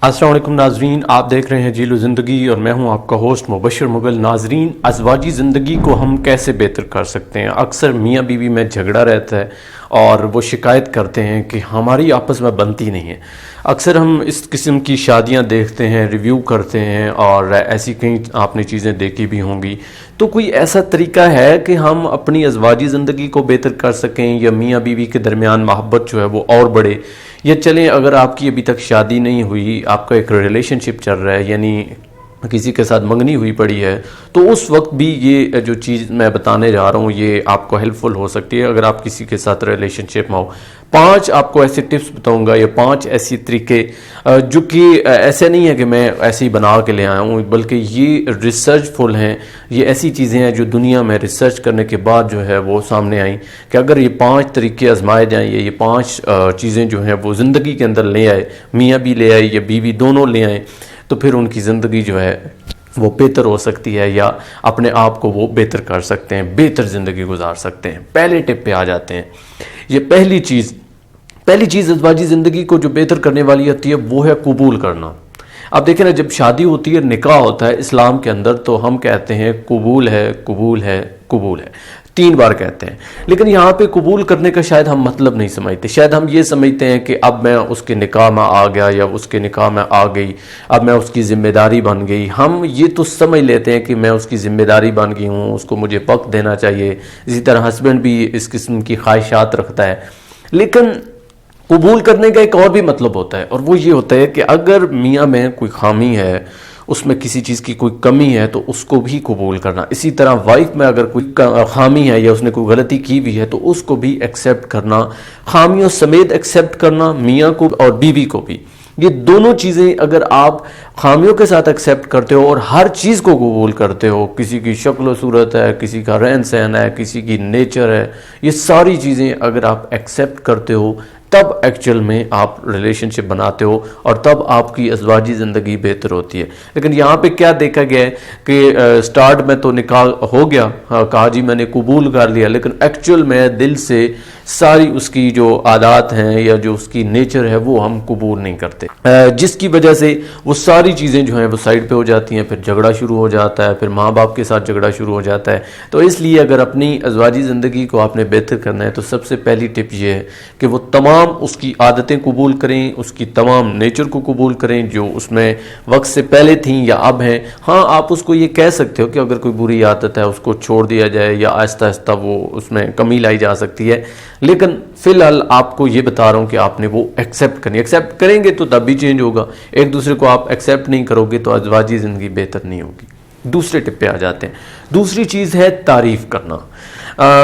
अस्सलाम वालेकुम नाजरीन, आप देख रहे हैं जीलो ज़िंदगी और मैं हूं आपका होस्ट मुबशर मुगल। नाजरीन, अज़वाजी ज़िंदगी को हम कैसे बेहतर कर सकते हैं। अक्सर मियाँ बीवी में झगड़ा रहता है और वो शिकायत करते हैं कि हमारी आपस में बनती नहीं है। अक्सर हम इस किस्म की शादियां देखते हैं, रिव्यू करते हैं और ऐसी कई आपने चीज़ें देखी भी होंगी। तो कोई ऐसा तरीका है कि हम अपनी अज़वाजी ज़िंदगी को बेहतर कर सकें या मियाँ बीवी के दरमियान मोहब्बत जो है वो और बढ़े। या चलें, अगर आपकी अभी तक शादी नहीं हुई, आपका एक रिलेशनशिप चल रहा है, यानी किसी के साथ मंगनी हुई पड़ी है, तो उस वक्त भी ये जो चीज़ मैं बताने जा रहा हूँ ये आपको हेल्पफुल हो सकती है अगर आप किसी के साथ रिलेशनशिप में हो। 5 आपको ऐसे टिप्स बताऊंगा या 5 ऐसी तरीके जो कि ऐसे नहीं है कि मैं ऐसे ही बना के ले आया हूँ, बल्कि ये रिसर्चफुल हैं। ये ऐसी चीज़ें हैं जो दुनिया में रिसर्च करने के बाद जो है वो सामने आई कि अगर ये 5 तरीके आजमाए जाएँ या ये 5 चीज़ें जो हैं वो ज़िंदगी के अंदर ले आए, मियाँ भी ले आए या बीवी दोनों ले आए, तो फिर उनकी ज़िंदगी जो है वो बेहतर हो सकती है या अपने आप को वो बेहतर कर सकते हैं, बेहतर ज़िंदगी गुजार सकते हैं। पहले टिप पे आ जाते हैं। ये पहली चीज़ अज़वाजी ज़िंदगी को जो बेहतर करने वाली होती है वो है कबूल करना। अब देखें ना, जब शादी होती है, निकाह होता है इस्लाम के अंदर, तो हम कहते हैं कबूल है, कबूल है, कबूल है, 3 बार कहते हैं। लेकिन यहाँ पे कबूल करने का शायद हम मतलब नहीं समझते। शायद हम ये समझते हैं कि अब मैं उसके निकाह में आ गया या उसके निकाह में आ गई, अब मैं उसकी ज़िम्मेदारी बन गई। हम ये तो समझ लेते हैं कि मैं उसकी ज़िम्मेदारी बन गई हूँ, उसको मुझे वक्त देना चाहिए। इसी तरह हस्बैंड भी इस किस्म की ख्वाहिशात रखता है। लेकिन कबूल करने का एक और भी मतलब होता है, और वो ये होता है कि अगर मियाँ में कोई खामी है, उसमें किसी चीज़ की कोई कमी है, तो उसको भी कबूल करना। इसी तरह वाइफ में अगर कोई खामी है या उसने कोई गलती की हुई है, तो उसको भी एक्सेप्ट करना, खामियों समेत एक्सेप्ट करना, मियाँ को और बीवी को भी। ये दोनों चीज़ें अगर आप खामियों के साथ एक्सेप्ट करते हो और हर चीज़ को कबूल करते हो, किसी की शक्ल सूरत है, किसी का रहन सहन है, किसी की नेचर है, ये सारी चीज़ें अगर आप एक्सेप्ट करते हो, तब एक्चुअल में आप रिलेशनशिप बनाते हो और तब आपकी अज़वाजी ज़िंदगी बेहतर होती है। लेकिन यहाँ पे क्या देखा गया है कि स्टार्ट में तो निकाह हो गया, कहा जी मैंने कबूल कर लिया, लेकिन एक्चुअल में दिल से सारी उसकी जो आदत हैं या जो उसकी नेचर है वो हम कबूल नहीं करते, जिसकी वजह से वो सारी चीज़ें जो हैं वो साइड पे हो जाती हैं। फिर झगड़ा शुरू हो जाता है, फिर माँ बाप के साथ झगड़ा शुरू हो जाता है। तो इसलिए अगर अपनी अज़वाजी ज़िंदगी को आपने बेहतर करना है तो सबसे पहली टिप ये है कि वो तमाम उसकी आदतें कबूल करें, उसकी तमाम नेचर को कबूल करें जो उसमें वक्त से पहले थी या अब हैं। हाँ, आप उसको ये कह सकते हो कि अगर कोई बुरी आदत है उसको छोड़ दिया जाए या आहिस्ता आहिस्ता वो उसमें कमी लाई जा सकती है, लेकिन फ़िलहाल आपको ये बता रहा हूँ कि आपने वो एक्सेप्ट करनी। एक्सेप्ट करेंगे तो तब भी चेंज होगा। एक दूसरे को आप एक्सेप्ट नहीं करोगे तो अज़वाजी ज़िंदगी बेहतर नहीं होगी। दूसरे टिप पे आ जाते हैं। दूसरी चीज़ है तारीफ़ करना।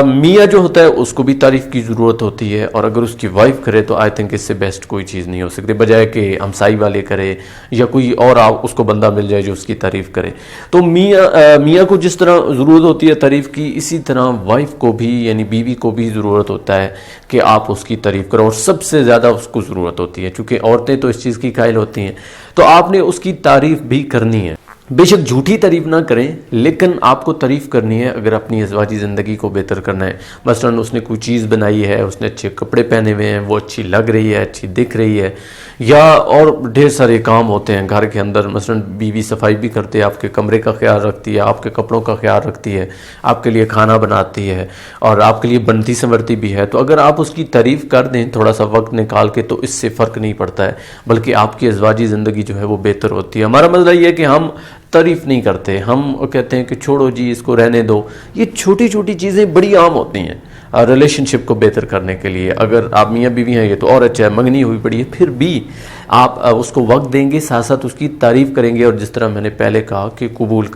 मियाँ जो होता है उसको भी तारीफ़ की ज़रूरत होती है, और अगर उसकी वाइफ करे तो आई थिंक इससे बेस्ट कोई चीज़ नहीं हो सकती, बजाय कि हमसाई वाले करे या कोई और उसको बंदा मिल जाए जो उसकी तारीफ़ करे। तो मियाँ को जिस तरह ज़रूरत होती है तारीफ़ की, इसी तरह वाइफ को भी यानी बीवी को भी ज़रूरत होता है कि आप उसकी तारीफ़ करो, और सबसे ज़्यादा उसको ज़रूरत होती है क्योंकि औरतें तो इस चीज़ की कायल होती हैं। तो आपने उसकी तारीफ़ भी करनी है। बेशक झूठी तारीफ ना करें, लेकिन आपको तारीफ़ करनी है अगर अपनी अज़वाजी ज़िंदगी को बेहतर करना है। मसलन उसने कोई चीज़ बनाई है, उसने अच्छे कपड़े पहने हुए हैं, वो अच्छी लग रही है, अच्छी दिख रही है, या और ढेर सारे काम होते हैं घर के अंदर। मसलन बीवी सफाई भी करती है, आपके कमरे का ख्याल रखती है, आपके कपड़ों का ख्याल रखती है, आपके लिए खाना बनाती है और आपके लिए बनती संवरती भी है। तो अगर आप उसकी तारीफ़ कर दें थोड़ा सा वक्त निकाल के, तो इससे फ़र्क नहीं पड़ता है, बल्कि आपकी अज़वाजी ज़िंदगी जो है वो बेहतर होती है। हमारा मसला ये है कि हम तारीफ़ नहीं करते, हम कहते हैं कि छोड़ो जी इसको रहने दो। ये छोटी छोटी चीज़ें बड़ी आम होती हैं रिलेशनशिप को बेहतर करने के लिए। अगर आप मियाँ बीवी हैं ये तो और अच्छा है, मंगनी हुई पड़ी है, फिर भी आप उसको वक्त देंगे, साथ साथ उसकी तारीफ़ करेंगे, और जिस तरह मैंने पहले कहा कि कबूल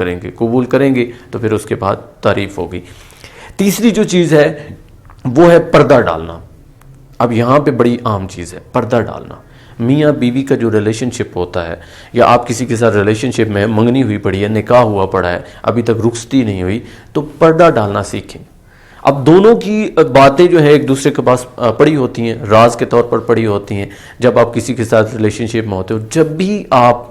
करेंगे तो फिर उसके बाद तारीफ़ होगी। तीसरी जो चीज़ है वो है पर्दा डालना। अब यहाँ पे बड़ी आम चीज़ है पर्दा डालना। मियाँ बीवी का जो रिलेशनशिप होता है, या आप किसी के साथ रिलेशनशिप में मंगनी हुई पड़ी है, निकाह हुआ पड़ा है, अभी तक रुखसती नहीं हुई, तो पर्दा डालना सीखें। अब दोनों की बातें जो है एक दूसरे के पास पड़ी होती हैं, राज के तौर पर पड़ी होती हैं। जब आप किसी के साथ रिलेशनशिप में होते हो, जब भी आप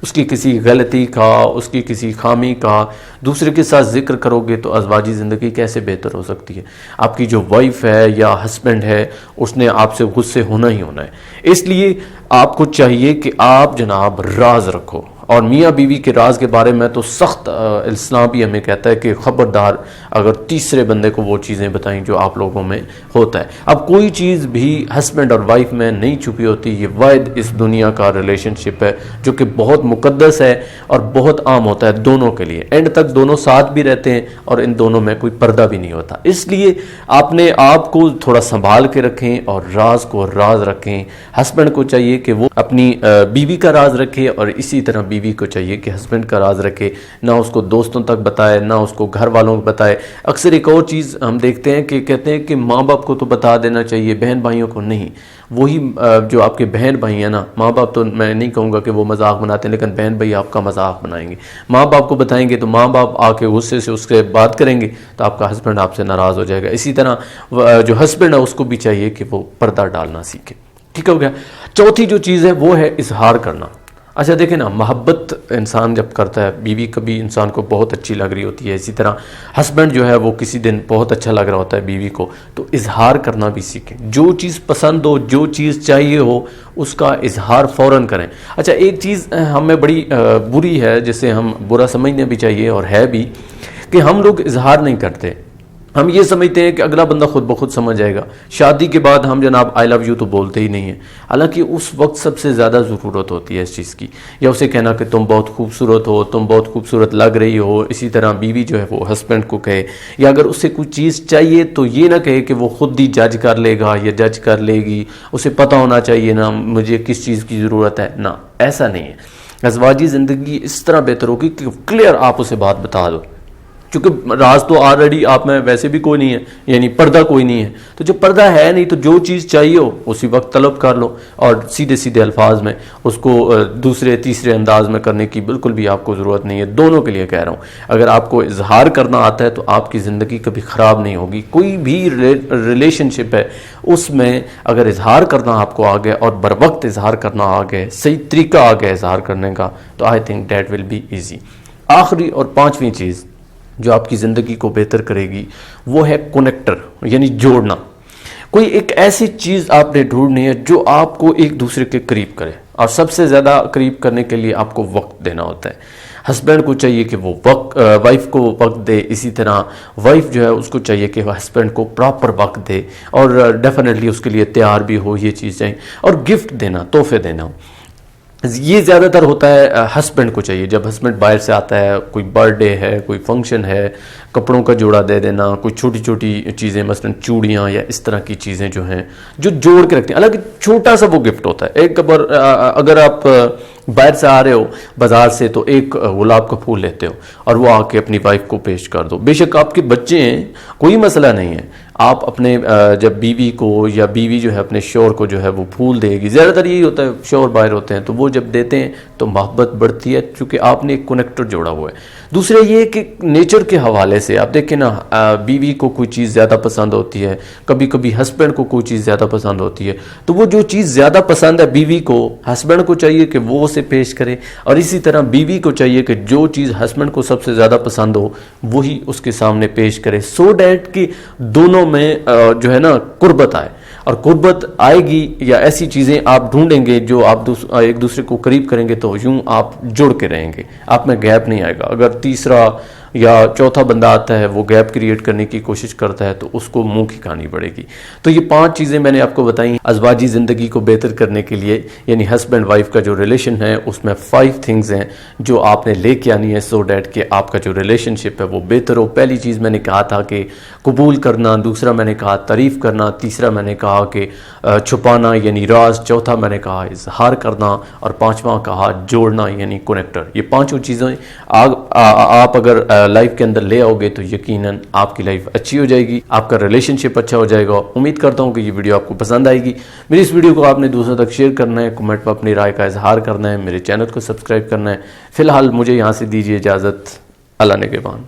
اس کی کسی غلطی کا، اس کی کسی خامی کا دوسرے کے ساتھ ذکر کرو گے تو ازواجی زندگی کیسے بہتر ہو سکتی ہے؟ آپ کی جو وائف ہے یا ہسبینڈ ہے اس نے آپ سے غصے ہونا ہی ہونا ہے۔ اس لیے آپ کو چاہیے کہ آپ جناب راز رکھو، اور میاں بیوی کے راز کے بارے میں تو سخت اسلام بھی ہمیں کہتا ہے کہ خبردار اگر تیسرے بندے کو وہ چیزیں بتائیں جو آپ لوگوں میں ہوتا ہے۔ اب کوئی چیز بھی ہسبینڈ اور وائف میں نہیں چھپی ہوتی، یہ واحد اس دنیا کا ریلیشن شپ ہے جو کہ بہت مقدس ہے اور بہت عام ہوتا ہے دونوں کے لیے، اینڈ تک دونوں ساتھ بھی رہتے ہیں اور ان دونوں میں کوئی پردہ بھی نہیں ہوتا۔ اس لیے آپ نے آپ کو تھوڑا سنبھال کے رکھیں اور راز کو راز رکھیں۔ ہسبینڈ کو چاہیے کہ وہ اپنی بیوی کا راز رکھے، اور اسی طرح بیوی کو چاہیے کہ ہسبینڈ کا راز رکھے، نہ اس کو دوستوں تک بتائے، نہ اس کو گھر والوں کو بتائے۔ اکثر ایک اور چیز ہم دیکھتے ہیں کہ کہتے ہیں کہ ماں باپ کو تو بتا دینا چاہیے، بہن بھائیوں کو نہیں۔ وہی جو آپ کے بہن بھائی ہیں نا، ماں باپ تو میں نہیں کہوں گا کہ وہ مذاق بناتے ہیں، لیکن بہن بھائی آپ کا مذاق بنائیں گے۔ ماں باپ کو بتائیں گے تو ماں باپ آ کے غصے سے اس سے بات کریں گے تو آپ کا ہسبینڈ آپ سے ناراض ہو جائے گا۔ اسی طرح جو ہسبینڈ ہے اس کو بھی چاہیے کہ وہ پردہ ڈالنا سیکھے۔ ٹھیک ہو گیا۔ چوتھی جو چیز ہے وہ ہے اظہار کرنا۔ اچھا دیکھیں نا، محبت انسان جب کرتا ہے، بیوی کبھی انسان کو بہت اچھی لگ رہی ہوتی ہے، اسی طرح ہسبینڈ جو ہے وہ کسی دن بہت اچھا لگ رہا ہوتا ہے بیوی کو، تو اظہار کرنا بھی سیکھیں۔ جو چیز پسند ہو، جو چیز چاہیے ہو، اس کا اظہار فوراً کریں۔ اچھا ایک چیز ہمیں بڑی بری ہے، جسے ہم برا سمجھنا بھی چاہیے اور ہے بھی، کہ ہم لوگ اظہار نہیں کرتے۔ ہم یہ سمجھتے ہیں کہ اگلا بندہ خود بخود سمجھ جائے گا۔ شادی کے بعد ہم جناب آئی لو یو تو بولتے ہی نہیں ہیں، حالانکہ اس وقت سب سے زیادہ ضرورت ہوتی ہے اس چیز کی، یا اسے کہنا کہ تم بہت خوبصورت ہو، تم بہت خوبصورت لگ رہی ہو۔ اسی طرح بیوی جو ہے وہ ہسبینڈ کو کہے، یا اگر اسے کوئی چیز چاہیے تو یہ نہ کہے کہ وہ خود ہی جج کر لے گا یا جج کر لے گی، اسے پتہ ہونا چاہیے نا مجھے کس چیز کی ضرورت ہے۔ نہ، ایسا نہیں ہے۔ ازواجی زندگی اس طرح بہتر ہوگی کہ کلیئر آپ اسے بات بتا دو، چونکہ راز تو آلریڈی آپ میں ویسے بھی کوئی نہیں ہے، یعنی پردہ کوئی نہیں ہے، تو جب پردہ ہے نہیں تو جو چیز چاہیے ہو اسی وقت طلب کر لو، اور سیدھے سیدھے الفاظ میں اس کو دوسرے تیسرے انداز میں کرنے کی بالکل بھی آپ کو ضرورت نہیں ہے۔ دونوں کے لیے کہہ رہا ہوں، اگر آپ کو اظہار کرنا آتا ہے تو آپ کی زندگی کبھی خراب نہیں ہوگی۔ کوئی بھی ریلیشن شپ ہے اس میں اگر اظہار کرنا آپ کو آ گیا اور بر وقت اظہار کرنا آ گیا، صحیح طریقہ آ گیا اظہار کرنے کا، تو I think that will be easy. آخری اور پانچویں چیز جو آپ کی زندگی کو بہتر کرے گی وہ ہے کنیکٹر، یعنی جوڑنا۔ کوئی ایک ایسی چیز آپ نے ڈھونڈنی ہے جو آپ کو ایک دوسرے کے قریب کرے، اور سب سے زیادہ قریب کرنے کے لیے آپ کو وقت دینا ہوتا ہے۔ ہسبینڈ کو چاہیے کہ وہ وائف کو وقت دے، اسی طرح وائف جو ہے اس کو چاہیے کہ وہ ہسبینڈ کو پراپر وقت دے، اور ڈیفینیٹلی اس کے لیے تیار بھی ہو یہ چیزیں، اور گفٹ دینا، تحفے دینا۔ یہ زیادہ تر ہوتا ہے ہسبینڈ کو چاہیے، جب ہسبینڈ باہر سے آتا ہے، کوئی برتھ ڈے ہے، کوئی فنکشن ہے، کپڑوں کا جوڑا دے دینا، کوئی چھوٹی چھوٹی چیزیں مثلا چوڑیاں یا اس طرح کی چیزیں جو ہیں جو جوڑ کے رکھتے ہیں، حالانکہ چھوٹا سا وہ گفٹ ہوتا ہے۔ ایک اگر آپ باہر سے آ رہے ہو بازار سے تو ایک گلاب کا پھول لیتے ہو اور وہ آ کے اپنی وائف کو پیش کر دو۔ بے شک آپ کے بچے ہیں، کوئی مسئلہ نہیں ہے، آپ اپنے جب بیوی کو یا بیوی جو ہے اپنے شوہر کو جو ہے وہ پھول دے گی، زیادہ تر یہی ہوتا ہے، شوہر باہر ہوتے ہیں تو وہ جب دیتے ہیں تو محبت بڑھتی ہے، چونکہ آپ نے ایک کنیکٹر جوڑا ہوا ہے۔ دوسرے یہ کہ نیچر کے حوالے سے آپ دیکھیں نا، بیوی کو کوئی چیز زیادہ پسند ہوتی ہے، کبھی کبھی ہسبینڈ کو کوئی چیز زیادہ پسند ہوتی ہے، تو وہ جو چیز زیادہ پسند ہے بیوی کو، ہسبینڈ کو چاہیے کہ وہ اسے پیش کرے، اور اسی طرح بیوی کو چاہیے کہ جو چیز ہسبینڈ کو سب سے زیادہ پسند ہو وہی اس کے سامنے پیش کرے، سو دیٹ کہ دونوں میں جو ہے نا قربت آئے۔ اور قربت آئے گی یا ایسی چیزیں آپ ڈھونڈیں گے جو آپ ایک دوسرے کو قریب کریں گے تو یوں آپ جڑ کے رہیں گے، آپ میں گیپ نہیں آئے گا۔ اگر تیسرا یا چوتھا بندہ آتا ہے وہ گیپ کریٹ کرنے کی کوشش کرتا ہے تو اس کو منہ کی کھانی پڑے گی۔ تو یہ 5 چیزیں میں نے آپ کو بتائیں ازواجی زندگی کو بہتر کرنے کے لیے، یعنی ہسبینڈ وائف کا جو ریلیشن ہے اس میں 5 تھنگز ہیں جو آپ نے لے کے آنی ہے، سو دیٹ کہ آپ کا جو ریلیشن شپ ہے وہ بہتر ہو۔ پہلی چیز میں نے کہا تھا کہ قبول کرنا، دوسرا میں نے کہا تعریف کرنا، تیسرا میں نے کہا کہ چھپانا یعنی راز، چوتھا میں نے کہا اظہار کرنا، اور پانچواں کہا جوڑنا یعنی کنیکٹر۔ یہ 5 چیزیں آپ اگر لائف کے اندر لے آؤ گے تو یقیناً آپ کی لائف اچھی ہو جائے گی، آپ کا ریلیشن شپ اچھا ہو جائے گا۔ امید کرتا ہوں کہ یہ ویڈیو آپ کو پسند آئے گی۔ میری اس ویڈیو کو آپ نے دوسروں تک شیئر کرنا ہے، کمنٹ پر اپنی رائے کا اظہار کرنا ہے، میرے چینل کو سبسکرائب کرنا ہے۔ فی الحال مجھے یہاں سے دیجیے اجازت، اللہ نگہبان۔